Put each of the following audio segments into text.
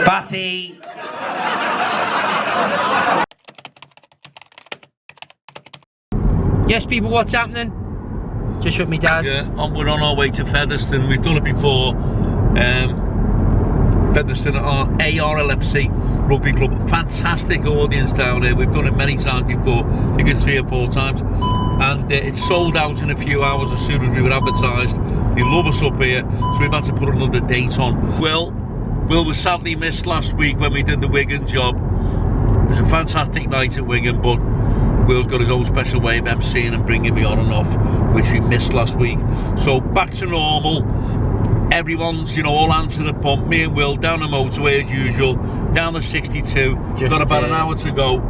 Batty. Yes, people, what's happening? Just with me dad. Yeah, we're on our way to Featherstone. We've done it before. Featherstone are ARLFC Rugby Club. Fantastic audience down there. We've done it many times before. I think it's 3 or 4 times. And it sold out in a few hours as soon as we were advertised. They love us up here, so we've had to put another date on. Will was sadly missed last week when we did the Wigan job. It was a fantastic night at Wigan, but Will's got his own special way of emceeing and bringing me on and off, which we missed last week. So back to normal. Everyone's, you know, all hands to the pump. Me and Will down the motorway as usual, down the 62. Got about an hour to go.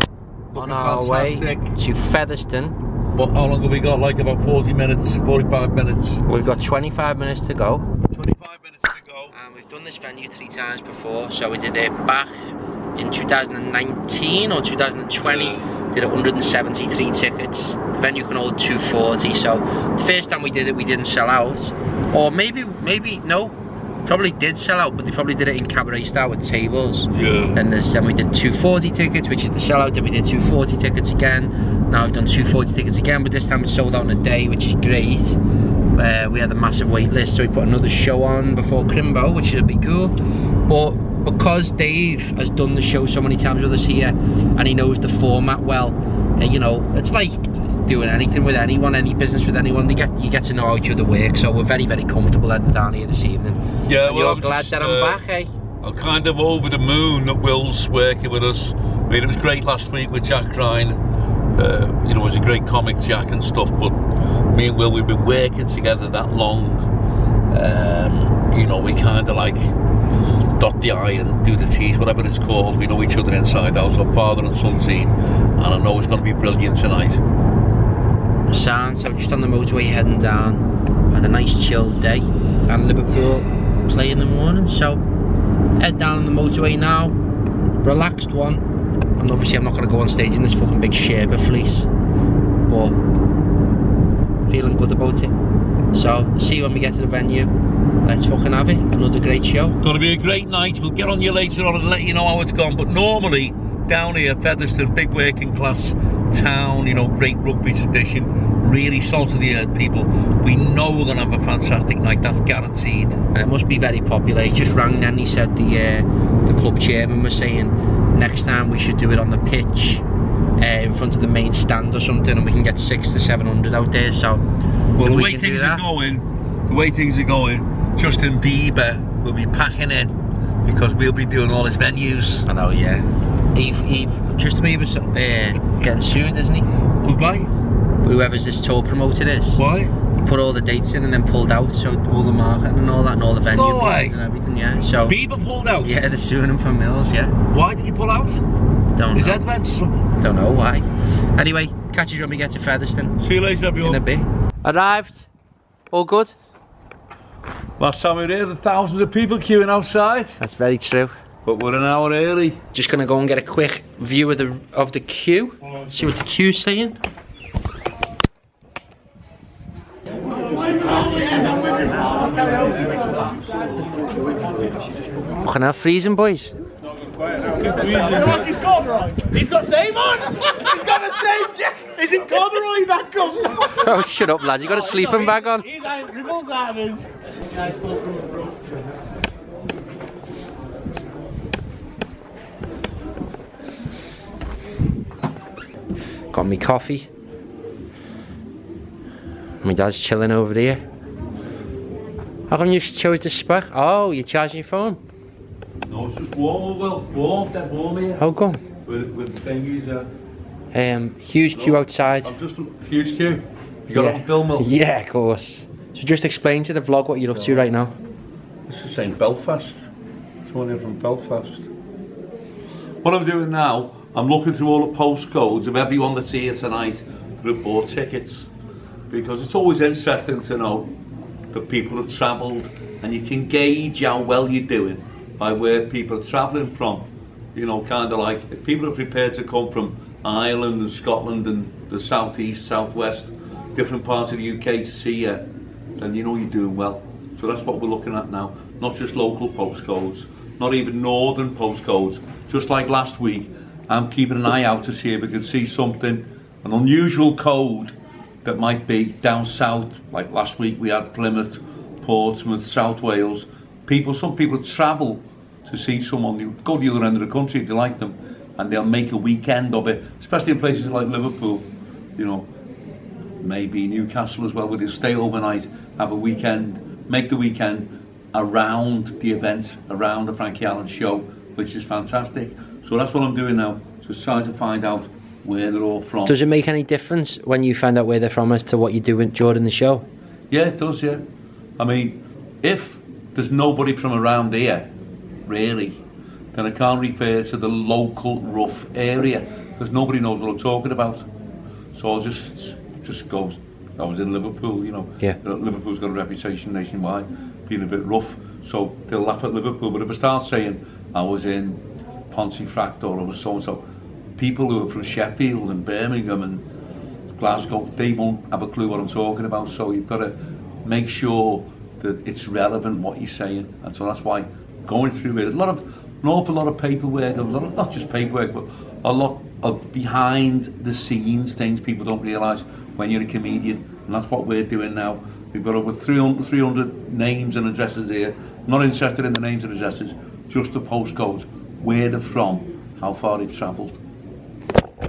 On our way to Featherstone. But how long have we got? Like about 40 minutes, 45 minutes. We've got 25 minutes to go. 25 minutes to go. And we've done this venue 3 times before. So we did it back in 2019 or 2020. Did 173 tickets. The venue can hold 240. So the first time we did it, we didn't sell out. Or maybe no, probably did sell out, but they probably did it in cabaret style with tables. Yeah. And then we did 240 tickets, which is the sellout. Then we did 240 tickets again. Now we've done 240 tickets again, but this time it's sold out in a day, which is great. We had a massive wait list, so we put another show on before Crimbo, which should be cool. But because Dave has done the show so many times with us here, and he knows the format well, you know, it's like doing anything with anyone, any business with anyone. You get to know how each other work, so we're very, very comfortable heading down here this evening. Yeah, and well, you're glad that I'm back, eh? I'm kind of over the moon that Will's working with us. I mean, it was great last week with Jack Ryan. You know, it was a great comic, Jack and stuff, but me and Will, we've been working together that long. You know, we kind of like dot the I and do the T's, whatever it's called. We know each other inside out, so father and son team, and I know it's going to be brilliant tonight. So just on the motorway heading down. Had a nice chilled day, and Liverpool play in the morning, so head down on the motorway now. Relaxed one. And obviously I'm not going to go on stage in this fucking big Sherpa fleece, but feeling good about it. So see you when we get to the venue. Let's fucking have it. Another great show. Going to be a great night. We'll get on you later on and let you know how it's gone. But normally down here, Featherstone, big working class town, you know, great rugby tradition, really salt of the earth people. We know we're going to have a fantastic night, that's guaranteed. And it must be very popular. He just rang then, he said the club chairman was saying next time we should do it on the pitch in front of the main stand or something, and we can get 600 to 700 out there. So well, the way things are going, Justin Bieber will be packing in because we'll be doing all his venues. I know, yeah. Justin Bieber's getting sued, isn't he? Why? Whoever's this tour promoter is. Why? He put all the dates in and then pulled out, so all the marketing and all that, and all the venue and everything, yeah. So Bieber pulled out? Yeah, they're suing him for mills, yeah. Why did he pull out? Don't know. Advance? Don't know why. Anyway, catch you when we get to Featherstone. See you later, everyone. In a bit. Arrived. All good? Last time we were here, there were thousands of people queuing outside. That's very true. But we're an hour early. Just gonna go and get a quick view of the queue. See what the queue's saying. Fucking hell, freezing, boys. He's corduroy. He's got same on. He's got the same jacket. He's in corduroy back up. Oh, shut up, lads. You got a sleeping bag on. He's in revolves armors. Got me coffee. My dad's chilling over here. How come you chose to spark? Oh, you're charging your phone? No, it's just warm, dead warm here. How come? With thingies, huge queue outside. I'm just a huge queue. You got it on film, Will? Yeah, of course. So just explain to the vlog what you're up to right now. This is saying Belfast. Someone here from Belfast. What I'm doing now, I'm looking through all the postcodes of everyone that's here tonight that have bought tickets. Because it's always interesting to know that people have travelled, and you can gauge how well you're doing by where people are travelling from. You know, kind of like, if people are prepared to come from Ireland and Scotland and the southeast, southwest, different parts of the UK to see you, then you know you're doing well. So that's what we're looking at now. not just local postcodes, not even northern postcodes. Just like last week, I'm keeping an eye out to see if we can see something, an unusual code that might be down south. Like last week we had Plymouth, Portsmouth, South Wales. Some people travel to see someone. They go to the other end of the country if they like them, and they'll make a weekend of it, especially in places like Liverpool, you know, maybe Newcastle as well, where they'll stay overnight, have a weekend, make the weekend around the event, around the FrankieAllen show, which is fantastic. So that's what I'm doing now, just trying to find out where they're all from. Does it make any difference when you find out where they're from as to what you're doing during the show? Yeah, it does, yeah. I mean, if there's nobody from around here, really, then I can't refer to the local rough area, because nobody knows what I'm talking about. So I'll just go, I was in Liverpool, you know. Yeah. Liverpool's got a reputation nationwide, being a bit rough, so they'll laugh at Liverpool. But if I start saying I was in Pontefract or I was so-and-so, people who are from Sheffield and Birmingham and Glasgow, they won't have a clue what I'm talking about. So you've got to make sure that it's relevant what you're saying, and so that's why going through it, an awful lot of paperwork, not just paperwork, but a lot of behind the scenes things people don't realise when you're a comedian, and that's what we're doing now. We've got over 300 names and addresses here. Not interested in the names and addresses, just the postcodes, where they're from, how far they've travelled.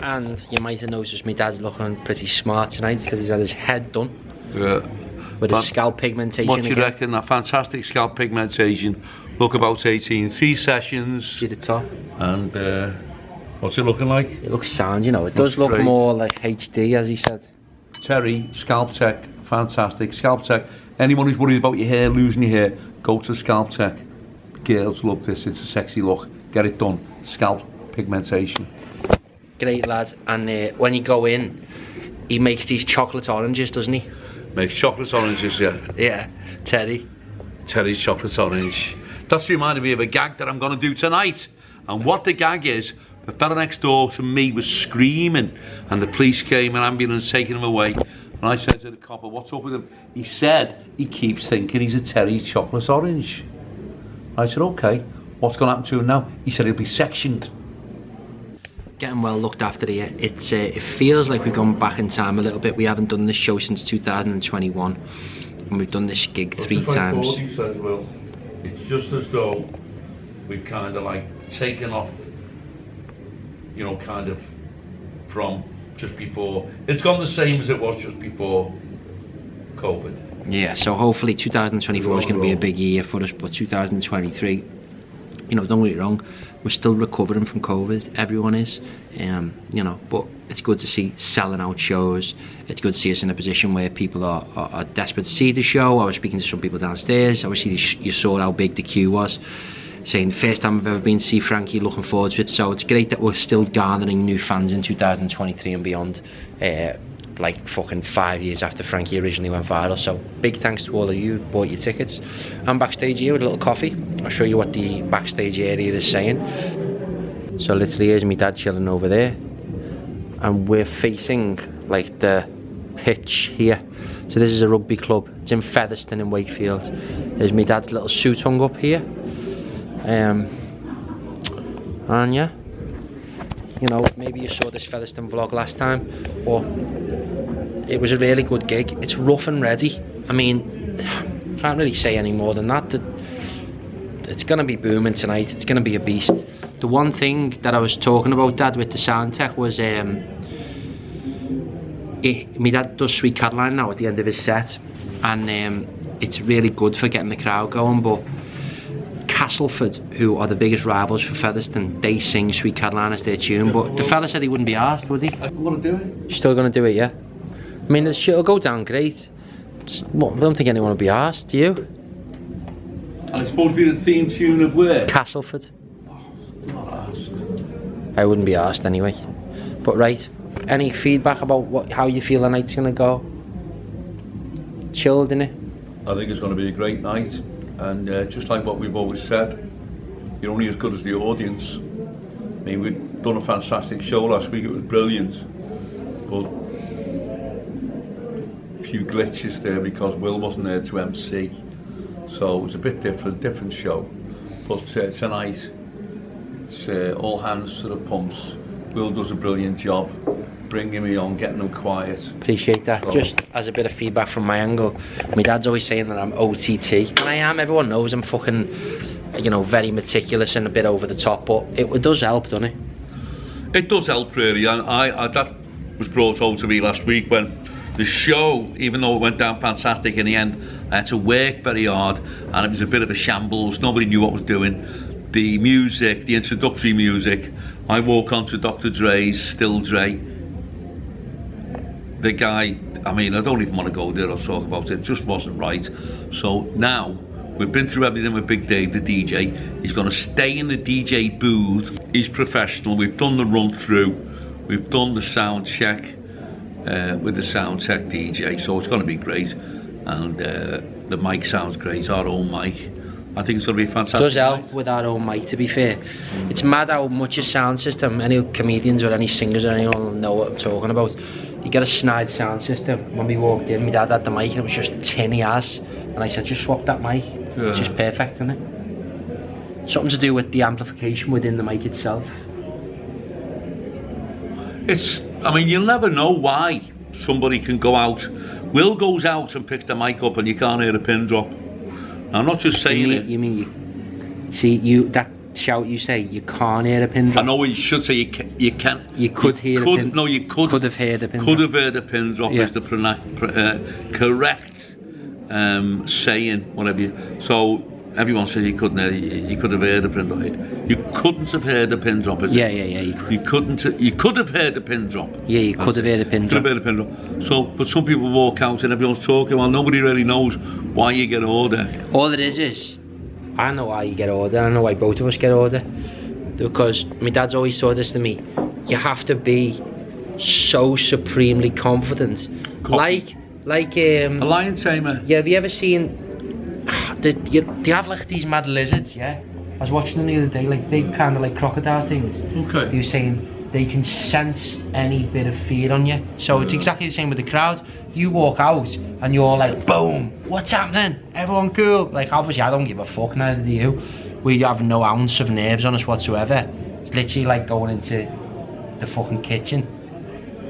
And you might have noticed my dad's looking pretty smart tonight because he's had his head done. Yeah. With his scalp pigmentation. What do you again. reckon? A fantastic scalp pigmentation. Look about 18, 3 sessions. See the top? And what's it looking like? It looks sound, you know. It does look great. more like HD, as he said. Terry, Scalp Tech, fantastic. Scalp Tech. Anyone who's worried about your hair, losing your hair, go to Scalp Tech. Girls love this. It's a sexy look. Get it done. Scalp pigmentation. Great lad. And when you go in, he makes these chocolate oranges, doesn't he? Makes chocolate oranges, yeah. Yeah, Terry. Terry's chocolate orange. That's reminded me of a gag that I'm going to do tonight. And what the gag is, the fella next door to me was screaming, and the police came, an ambulance taking him away. And I said to the copper, what's up with him? He said he keeps thinking he's a Terry's chocolate orange. I said, okay, what's going to happen to him now? He said he'll be sectioned. Getting well looked after here. It feels like we've gone back in time a little bit. We haven't done this show since 2021, and we've done this gig 3 times. He says, Will, it's just as though we've kind of like taken off, you know, kind of from just before. It's gone the same as it was just before COVID. Yeah, so hopefully 2024 is going to be a big year for us, but 2023, you know, don't get me wrong, we're still recovering from COVID, everyone is, you know, but it's good to see selling out shows. It's good to see us in a position where people are desperate to see the show. I was speaking to some people downstairs, obviously you saw how big the queue was, saying first time I've ever been to see Frankie, looking forward to it. So it's great that we're still garnering new fans in 2023 and beyond, like fucking 5 years after Frankie originally went viral. So big thanks to all of you who bought your tickets. I'm backstage here with a little coffee. I'll show you what the backstage area is saying. So literally here's my dad chilling over there, and we're facing like the pitch here. So this is a rugby club. It's in Featherstone in Wakefield. There's my dad's little suit hung up here. And yeah, you know, maybe you saw this Featherstone vlog last time, but it was a really good gig. It's rough and ready. I mean, can't really say any more than that. It's gonna be booming tonight. It's gonna be a beast. The one thing that I was talking about, Dad, with the sound tech was my dad does Sweet Caroline now at the end of his set, and it's really good for getting the crowd going. But Castleford, who are the biggest rivals for Featherstone, they sing Sweet Caroline as their tune, but the fella said he wouldn't be arsed, would he? I'm going to do it. You're still going to do it, yeah? I mean, the shit will go down great. Just, I don't think anyone will be arsed, do you? And it's supposed to be the theme tune of where? Castleford. Oh, not arsed. I wouldn't be arsed anyway. But right, any feedback about how you feel the night's going to go? Chilled, innit? I think it's going to be a great night. And just like what we've always said, you're only as good as the audience. I mean, we've done a fantastic show last week, it was brilliant. But a few glitches there because Will wasn't there to MC. So So it was a bit different show. But tonight, it's all hands to the pumps. Will does a brilliant job, bringing me on, getting them quiet. Appreciate that. So, just as a bit of feedback from my angle, my dad's always saying that I'm OTT, and I am. Everyone knows I'm fucking, you know, very meticulous and a bit over the top, but it does help, doesn't it? It does help, really. And I that was brought home to me last week when the show, even though it went down fantastic in the end, I had to work very hard, and it was a bit of a shambles. Nobody knew what I was doing. The music, the introductory music, I walk onto Dr. Dre's Still Dre. The guy, I mean, I don't even want to go there or talk about it. It just wasn't right. So now, we've been through everything with Big Dave, the DJ. He's going to stay in the DJ booth. He's professional. We've done the run through. We've done the sound check with the sound check DJ. So it's going to be great. And the mic sounds great, our own mic. I think it's going to be fantastic. It does help with our own mic, to be fair. It's mad how much a sound system, any comedians or any singers or anyone will know what I'm talking about. You get a snide sound system. When we walked in, my dad had the mic and it was just tinny ass. And I said, just swap that mic. Yeah. It's just perfect, isn't it? Something to do with the amplification within the mic itself. I mean, you'll never know why somebody can go out. Will goes out and picks the mic up and you can't hear a pin drop. I'm not just saying it. You mean that shout you say you can't hear a pin drop? I know you should say you can. You could hear a pin drop. No, you could have heard a pin drop. Could have heard a pin drop, yeah. Is the correct saying, whatever. So everyone says you couldn't hear. You could have heard a pin drop. You couldn't have heard a pin drop. Yeah. You couldn't. You could have heard a pin drop. Yeah, you could have heard a pin drop. Could have heard a pin drop. So, but some people walk out and everyone's talking. Well, nobody really knows why you get order. All it is. I know why you get order. I know why both of us get order. Because my dad's always taught this to me. You have to be so supremely confident. Like a lion tamer. Yeah, have you ever seen? Do you have like these mad lizards? Yeah. I was watching them the other day, like big kind of like crocodile things. Okay. They were saying they can sense any bit of fear on you. So it's exactly the same with the crowd. You walk out and you're like, boom, what's happening? Everyone cool? Like, obviously I don't give a fuck, neither do you. We have no ounce of nerves on us whatsoever. It's literally like going into the fucking kitchen.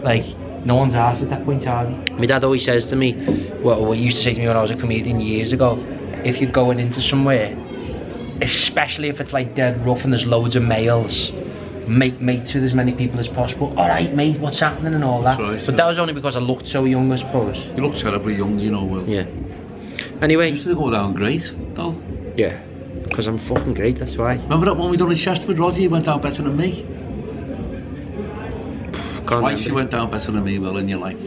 Like, no one's asked at that point, are they? My dad always says to me, what he used to say to me when I was a comedian years ago, if you're going into somewhere, especially if it's like dead rough and there's loads of males, make mates with as many people as possible. Alright mate, what's happening and all that. Right, but that was only because I looked so young, I suppose. You look terribly young, you know, Will. Yeah. Anyway. You used to go down great, though. Yeah. Because I'm fucking great, that's why. Remember that one we done in Chesterford, Roger? You went down better than me. Twice you went down better than me, Will, in your life.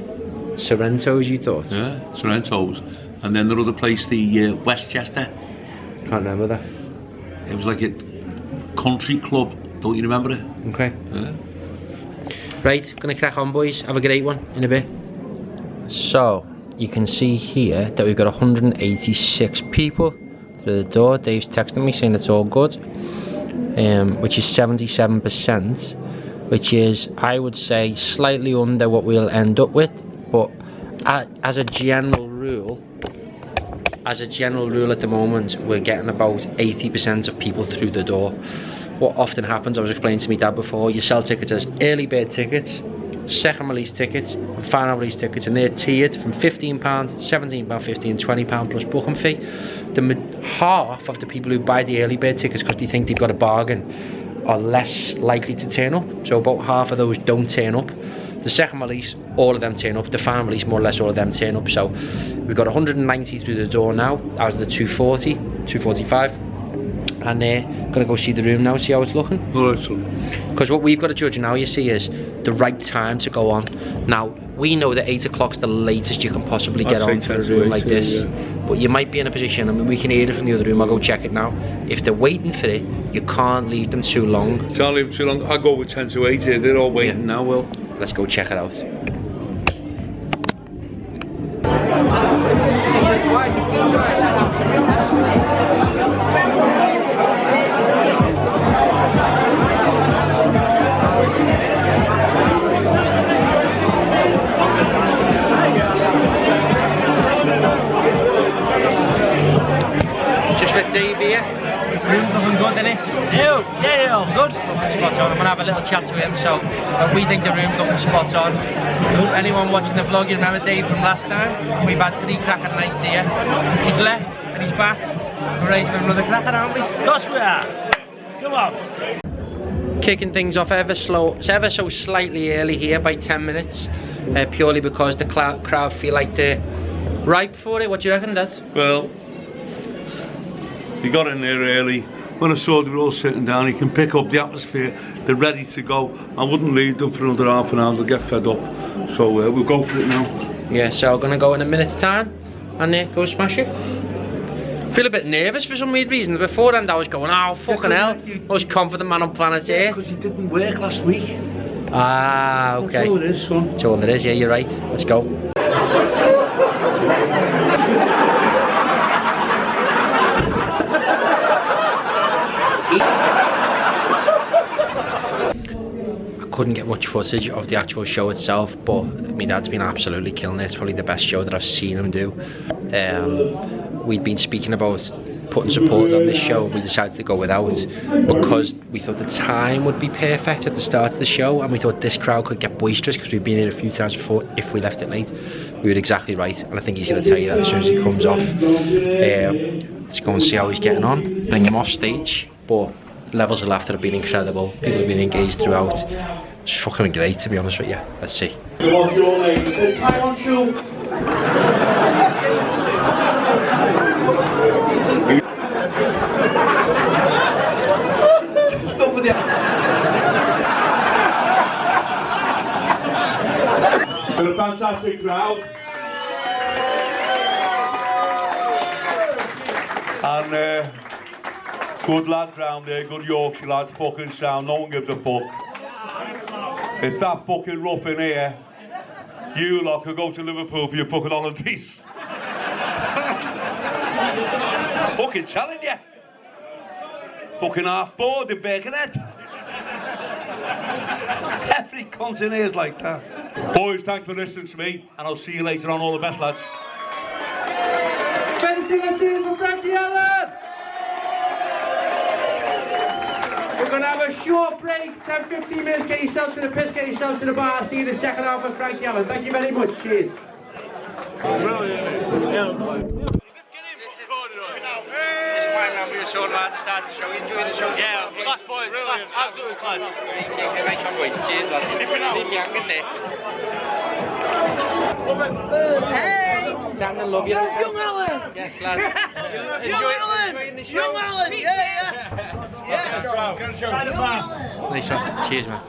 Sorrento's, you thought? Yeah, Sorrento's. And then the other place, the Westchester. Can't remember that. It was like a country club. Don't you remember it? Okay. Yeah. Right, gonna crack on, boys. Have a great one in a bit. So, you can see here that we've got 186 people through the door. Dave's texting me saying it's all good, which is 77%, which is, I would say, slightly under what we'll end up with, but as a general rule at the moment, we're getting about 80% of people through the door. What often happens, I was explaining to my dad before, you sell tickets as early bird tickets, second release tickets and final release tickets, and they're tiered from £15, £17.50 and £20 plus booking fee. Half of the people who buy the early bird tickets because they think they've got a bargain are less likely to turn up, so about half of those don't turn up. The second release, all of them turn up. The final release, more or less all of them turn up. So we've got 190 through the door now out of the 245. And gonna go see the room now, see how it's looking. Alright, son. Because what we've got to judge now, you see, is the right time to go on. Now, we know that 8 o'clock's the latest you can possibly get on for a room like this. Yeah. But you might be in a position, I mean, we can hear it from the other room, I'll go check it now. If they're waiting for it, you can't leave them too long. You can't leave them too long. I go with 10 to 8 here, they're all waiting now, Will. Let's go check it out. Room's looking good, isn't it? Yeah, good. Spot on. I'm gonna have a little chat to him. So we think the room's looking spot on. Anyone watching the vlog, you remember Dave from last time? We've had 3 cracker nights here. He's left and he's back. We're ready for another cracker, aren't we? Of course we are. Come on. Kicking things off ever so slightly early here by 10 minutes, purely because the crowd feel like they're ripe for it. What do you reckon, Dad? Well, you got in there early. When I saw they were all sitting down, you can pick up the atmosphere. They're ready to go. I wouldn't leave them for another half an hour. They'll get fed up. So we'll go for it now. Yeah, so I'm gonna go in a minute's time and go smash it. Feel a bit nervous for some weird reason. Beforehand I was going, oh fucking hell, most confident man on planet Earth. Because you didn't work last week. Ah, okay. That's all it is, son. That's all it is, yeah, you're right. Let's go. I couldn't get much footage of the actual show itself, but my dad's been absolutely killing it. It's probably the best show that I've seen him do. We'd been speaking about putting support on this show. We decided to go without because we thought the time would be perfect at the start of the show, and we thought this crowd could get boisterous because we've been here a few times before. If we left it late, we were exactly right, and I think he's going to tell you that as soon as he comes off. Let's go and see how he's getting on. Bring him off stage, but levels of laughter have been incredible. People have been engaged throughout. It's fucking great, to be honest with you. Let's see. What's your name? Try on shoe. For a fantastic crowd. And good lads round there, good Yorkshire lads, fucking sound, no one gives a fuck. It's that fucking rough in here. You lot could go to Liverpool for your fucking holidays. Fucking telling you. Fucking half board in Birkenhead. Every cunt in here is like that. Boys, thanks for listening to me, and I'll see you later on. All the best, lads. Best thing I do for FrankieAllen! We're going to have a short break, 10-15 minutes, get yourselves to the piss, get yourselves to the bar. See you in the second half of FrankieAllen. Thank you very much, cheers. At the start of the show, enjoying the show. Yeah, class boys, class, absolutely class. Nice one, boys. Cheers, lads. Leave me hanging there. Hey! Sam and love you. Young Allen! Yes, lads. Enjoying the show. Young Allen! Yeah. It's going to show. Nice one. Cheers, man.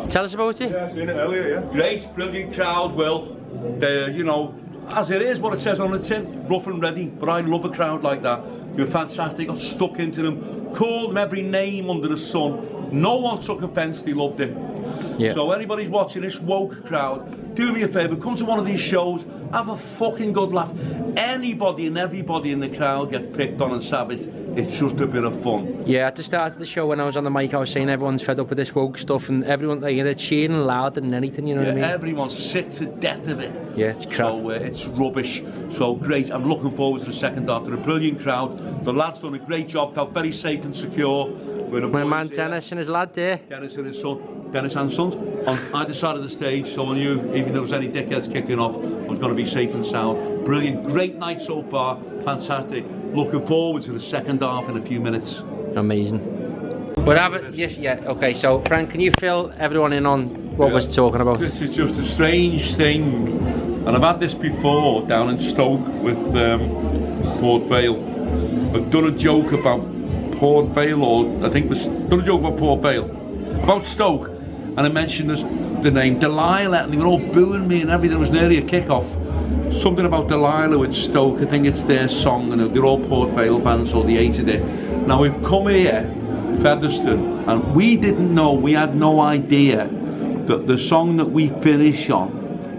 Tell us about it. Yeah, seen it earlier, yeah. Great, brilliant crowd, Will. You know, as it is what it says on the tin, rough and ready, but I love a crowd like that. You're fantastic, got stuck into them, called them every name under the sun. No one took offence, they loved it. Yeah. So anybody's watching this woke crowd, do me a favour, come to one of these shows, have a fucking good laugh. Anybody and everybody in the crowd gets picked on and savaged. It's just a bit of fun. Yeah, at the start of the show when I was on the mic, I was saying everyone's fed up with this woke stuff, and everyone, like, they're cheering louder than anything, you know what I mean? Everyone's sick to death of it. Yeah, it's crap. So it's rubbish. So great. I'm looking forward to the second half. They're a brilliant crowd. The lad's done a great job. Felt very safe and secure. My man Dennis and his lad there. Dennis and his son. Dennis and sons on either side of the stage. So I knew even if there was any dickheads kicking off, I was going to be safe and sound. Brilliant. Great night so far. Fantastic. Looking forward to the second half in a few minutes. Amazing. We'll have it. Yes, yeah. Okay. So Frank, can you fill everyone in on what we're talking about? This is just a strange thing, and I've had this before down in Stoke with Port Vale. I've done a joke about Port Vale, or I think was done a joke about Port Vale, about Stoke, and I mentioned the name Delilah, and they were all booing me and everything. It was nearly a kick-off. Something about Delilah with Stoke, I think it's their song, and they're all Port Vale fans, so they hated it. Now we've come here, Featherstone, and we didn't know, we had no idea that the song that we finish on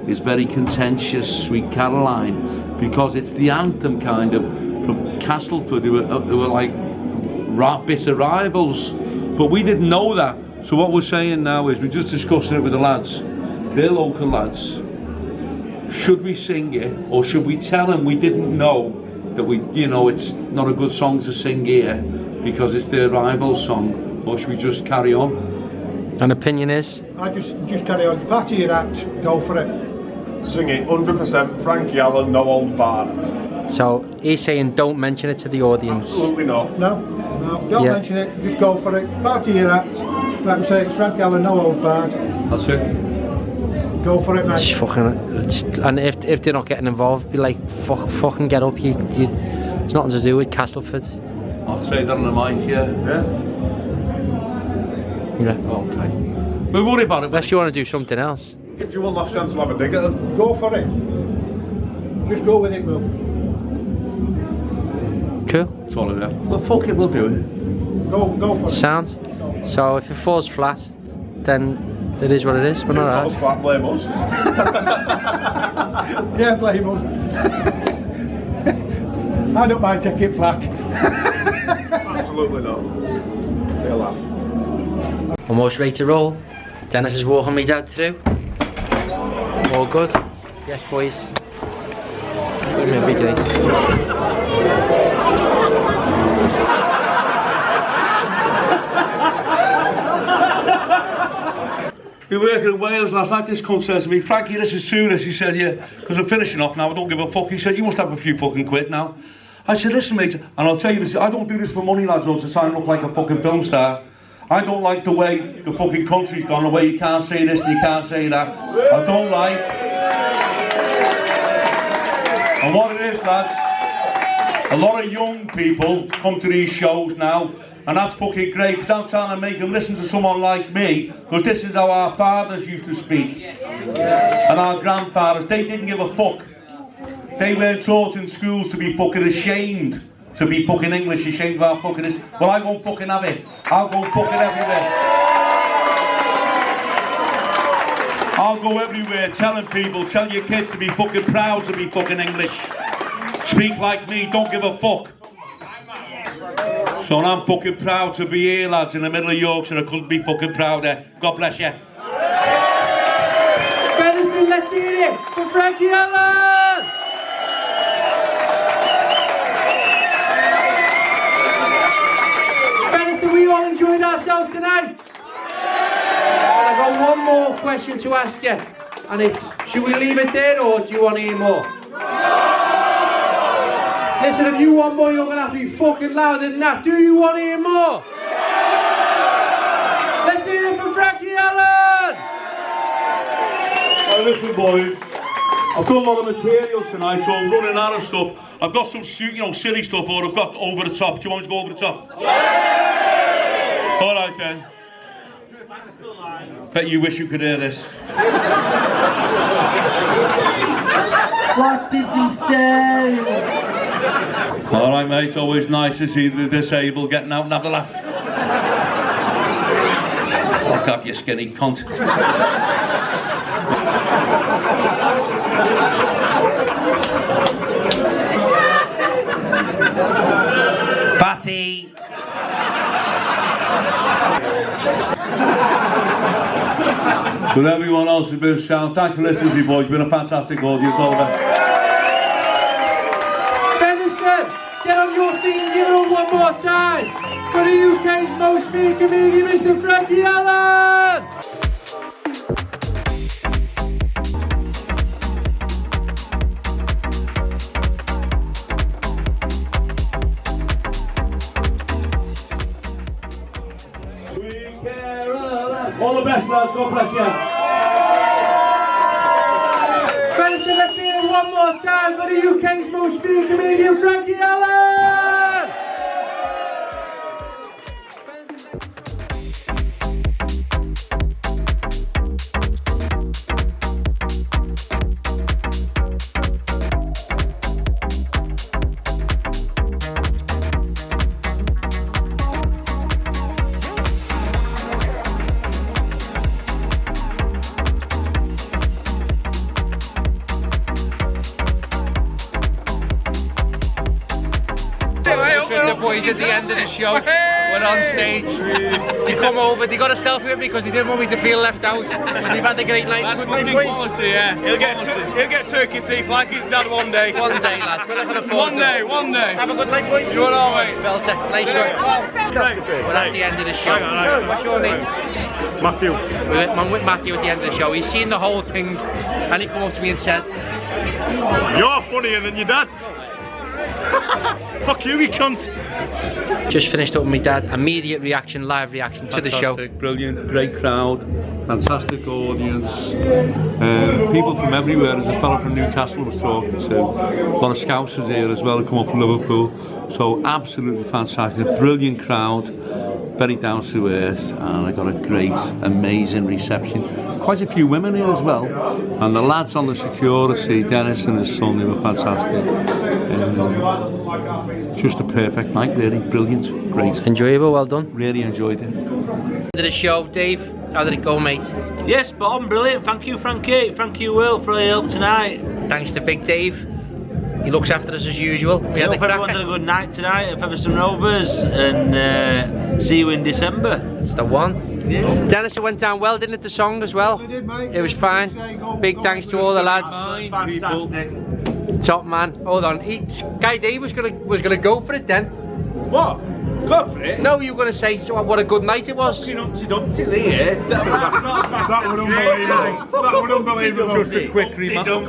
is very contentious, Sweet Caroline, because it's the anthem kind of from Castleford, who were like bitter rivals, but we didn't know that. So what we're saying now is we're just discussing it with the lads, they're local lads. should we sing it, or should we tell them we didn't know that it's not a good song to sing here because it's their rival song, or should we just carry on? An opinion is? I just carry on. Part of your act, go for it. Sing it 100% FrankieAllen, no old bard. So he's saying don't mention it to the audience. Absolutely not. No, don't mention it, just go for it. Part of your act, like I say, it's FrankieAllen, no old bard. That's it. Go for it, mate. And if they're not getting involved, be like, fucking get up, it's nothing to do with Castleford. I'll say that on the mic, yeah. Okay. We'll worry about it. Unless you want to do something else. Gives you one last chance to have a dig at them. Go for it. Just go with it, Will. Cool. That's all it is. Well, fuck it, we'll do it. Go for it. Sound. So if it falls flat, then it is what it is. We're not Falls asked. flat, blame us. Yeah, blame us. I don't mind taking flack. Absolutely not. They'll laugh. Almost ready to roll. Dennis is walking me dad through. All good. Yes, boys. Give me a big rate. We were working in Wales last night. This cunt says to me, Frankie, this is serious. He said, yeah, because I'm finishing off now. I don't give a fuck. He said, you must have a few fucking quid now. I said, listen, mate, and I'll tell you this. I don't do this for money, lads, or to try and look like a fucking film star. I don't like the way the fucking country's gone, the way you can't say this and you can't say that. I don't like. And what it is, lads, a lot of young people come to these shows now, and that's fucking great, because I'm trying to make them listen to someone like me, because this is how our fathers used to speak. And our grandfathers, they didn't give a fuck. They weren't taught in schools to be fucking ashamed to be fucking English, ashamed of our fucking this. Well, I won't fucking have it. I'll go fucking everywhere. I'll go everywhere telling people, tell your kids to be fucking proud to be fucking English. Speak like me, don't give a fuck. So I'm fucking proud to be here, lads, in the middle of Yorkshire. I couldn't be fucking prouder. God bless you. Featherston, let's hear it for FrankieAllen! Featherston, we all enjoyed ourselves tonight. And I've got one more question to ask you. And it's, should we leave it there or do you want to hear more? Listen, if you want more, you're going to have to be fucking louder than that. Do you want to hear more? Let's hear it from FrankieAllen! Now listen, boys, I've done a lot of material tonight, so I'm running out of stuff. I've got some, silly stuff, or I've got over the top. Do you want me to go over the top? Yeah! All right then. Bet you wish you could hear this. What did you say? All right, mate. It's always nice to see the disabled getting out and have a laugh. Fuck up, you skinny cunt. Fatty. But everyone else has been sound. Thanks for listening to me, boys. It's been a fantastic audience. All the best. Featherston, get on your feet and give it up one more time for the UK's most feared comedian, Mr. FrankieAllen! All the best, lads. God bless you. Featherston, let's hear it one more time for the UK's most feared comedian, FrankieAllen! The boys at the end of the show. We're on stage. They come over, they got a selfie with me because they didn't want me to feel left out. But they've had a great night. That's fucking quality, yeah. He'll get turkey teeth like his dad one day. One day, lads. We're looking forward to it. One day. Have a good night, boys. You're all right. Belter. Nice one. We're at the end of the show. What's your name? Matthew. I'm with Matthew at the end of the show. He's seen the whole thing and he came up to me and said, You're funnier than your dad. Fuck you cunt. just finished up with my dad. Immediate reaction, live reaction to the show. Brilliant, great crowd, fantastic audience. People from everywhere. There's a fella from Newcastle I was talking to. A lot of Scousers here as well, who come up from Liverpool. So absolutely fantastic, brilliant crowd. Very down to earth, and I got a great, amazing reception. Quite a few women here as well, and the lads on the security, Dennis and his son, they were fantastic. Just a perfect night, really, brilliant, great. Enjoyable, well done. Really enjoyed it. End of the show, Dave. How did it go, mate? Yes, Bob, brilliant. Thank you, Frankie. FrankieAllen for your help tonight. Thanks to Big Dave. He looks after us as usual. We I had hope the everyone's had a good night tonight at Featherstone Rovers, and see you in December. It's the one. Yeah. Dennis, it went down well, didn't it? The song as well. It did, mate. It was fine. Big thanks to all the lads. Fantastic. Top man. Hold on. Guy Dave was gonna go for it then. What? Go for it. No, you were gonna say what a good night it was. Fucking Humpty Dumpty there. That was unbelievable. That was unbelievable. Just a quick reminder,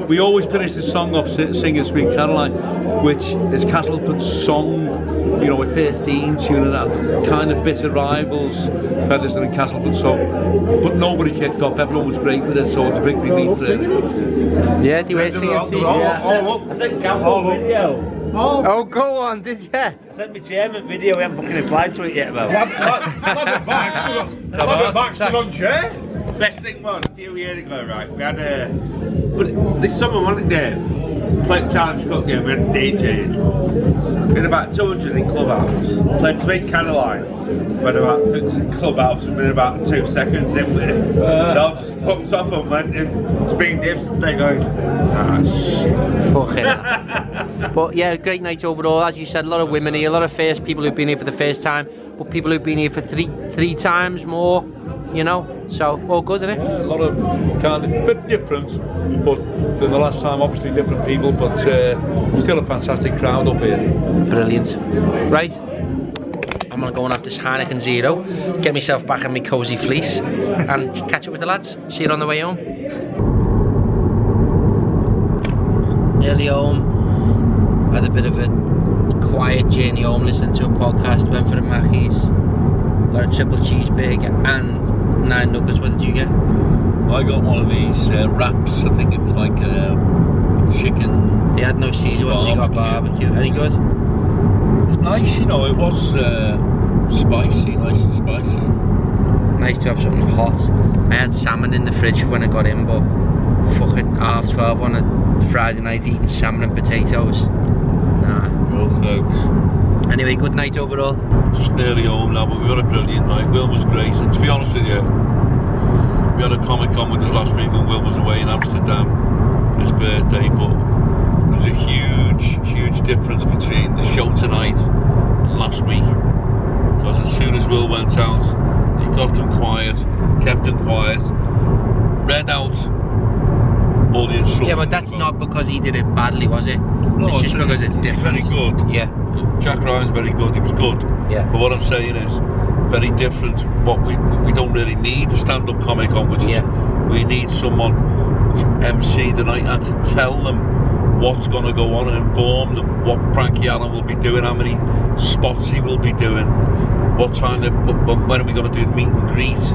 we always finish the song off singing Sweet Caroline, which is Castleton's song, you know, with their theme tune and that, kind of bitter rivals, Featherstone and Castleton, so, but nobody kicked off, everyone was great with it, so it's a big relief for it. Yeah, do you want to sing it? I sent Campbell video. Oh, go on, did you? I sent my chairman video, we haven't fucking replied to it yet, though. Best thing was, a few years ago, right, we had a... This summer, wasn't it, Dave? Played Challenge Cup game, we had a DJ. We had about 200 in Clubhouse. Played Sweet Caroline. We had about 50 in Clubhouse within about 2 seconds, didn't we? They all just fucked off and went in. Speaking Dave stood there going, ah, shit. Fucking hell. But yeah, great night overall. As you said, a lot of women here, a lot of first people who've been here for the first time, but people who've been here for three times more, you know, so all good, isn't it? A lot of kind of bit different, but than the last time, obviously different people, but still a fantastic crowd up here. Brilliant. Right, I'm gonna go and have this Heineken Zero, get myself back in my cosy fleece, and catch up with the lads. See you on the way home. Nearly home. Had a bit of a quiet journey home, listening to a podcast. Went for the Mackies. Got a triple cheeseburger and 9 nuggets. What did you get? I got one of these wraps, I think it was like chicken. They had no Caesar ones, so you got barbecue. Any good? It was nice, you know, it was spicy, nice and spicy. Nice to have something hot. I had salmon in the fridge when I got in, but fucking 12:30 on a Friday night eating salmon and potatoes. Nah. Well, thanks. Anyway, good night overall. Just nearly home now, but we got a brilliant night. Will was great, and to be honest with you, we had a Comic-Con with us last week and Will was away in Amsterdam for his birthday, but there's a huge difference between the show tonight and last week, because as soon as Will went out, he got them quiet, kept them quiet, read out all the instructions. Yeah, but that's not because he did it badly, was it? No, it's just because it's different. Very good. Yeah. Jack Ryan's very good, he was good. Yeah. But what I'm saying is, very different. What we don't really need a stand-up comic on with us. Yeah. We need someone to MC the night and to tell them what's going to go on and inform them what FrankieAllen will be doing, how many spots he will be doing, what time, when are we going to do the meet and greet.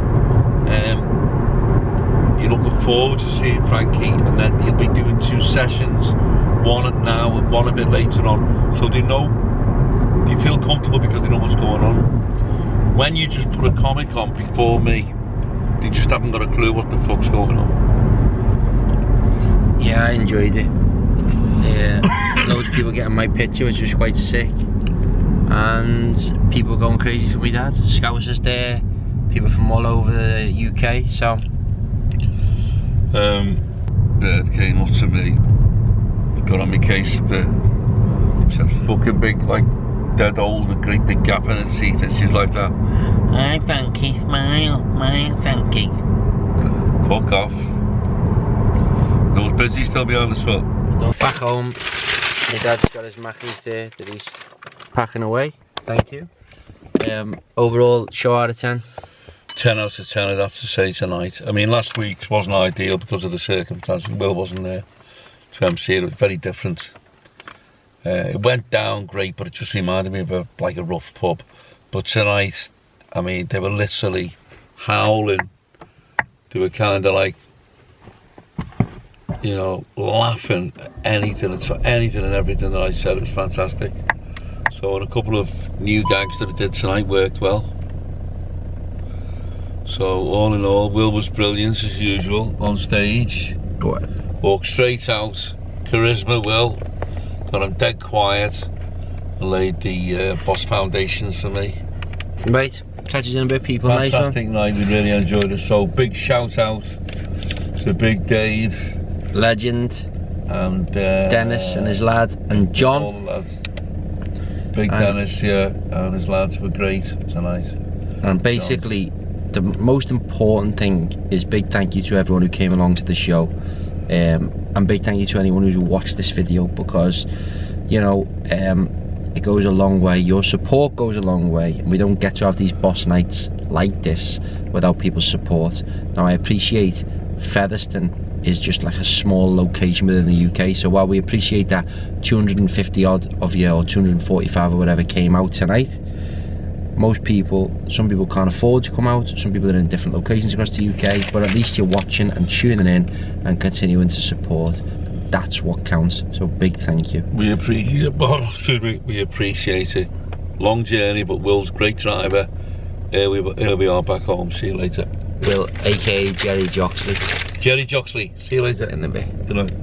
You're looking forward to seeing Frankie, and then he'll be doing 2 sessions, one at now and one a bit later on, so they feel comfortable because they know what's going on. When you just put a comic on before me, they just haven't got a clue what the fuck's going on. Yeah, I enjoyed it. Yeah, loads of people getting my picture, which was quite sick, and people going crazy for me dad. Scousers there, people from all over the UK, so Dad came up to me, he got on my case a bit, said fucking big, like, dead old, a great big gap in her teeth, and she's like that. Hi Frankie, smile, Frankie. Fuck off. Those busy still behind the foot. Back home, my dad's got his mackies there that he's packing away. Thank you. Overall, show out of 10. 10 out of 10 I'd have to say tonight. I mean, last week's wasn't ideal because of the circumstances. Will wasn't there to MC. It was very different. It went down great, but it just reminded me of like a rough pub. But tonight, I mean, they were literally howling. They were kind of like, you know, laughing at anything and everything that I said. It was fantastic. So, and a couple of new gags that I did tonight worked well. So, all in all, Will was brilliant as usual on stage. What? Walked straight out. Charisma, Will. Got him dead quiet. And laid the boss foundations for me. Right, catch you in a bit, people. Fantastic night, we really enjoyed it. So, big shout out to Big Dave. Legend. And Dennis and his lad. And John. All the lads. Big Dennis, yeah, and his lads were great tonight. And basically, the most important thing is big thank you to everyone who came along to the show. And big thank you to anyone who's watched this video, because, you know, it goes a long way. Your support goes a long way, and we don't get to have these boss nights like this without people's support. Now, I appreciate Featherstone is just like a small location within the UK, so while we appreciate that 250 odd of you, or 245 or whatever, came out tonight, most people, some people can't afford to come out, some people are in different locations across the UK, but at least you're watching and tuning in and continuing to support. That's what counts. So big thank you. We appreciate it. We appreciate it. Long journey, but Will's a great driver. Here we are back home. See you later. Will, aka Jerry Joxley. Jerry Joxley. See you later. In a bit. Good night.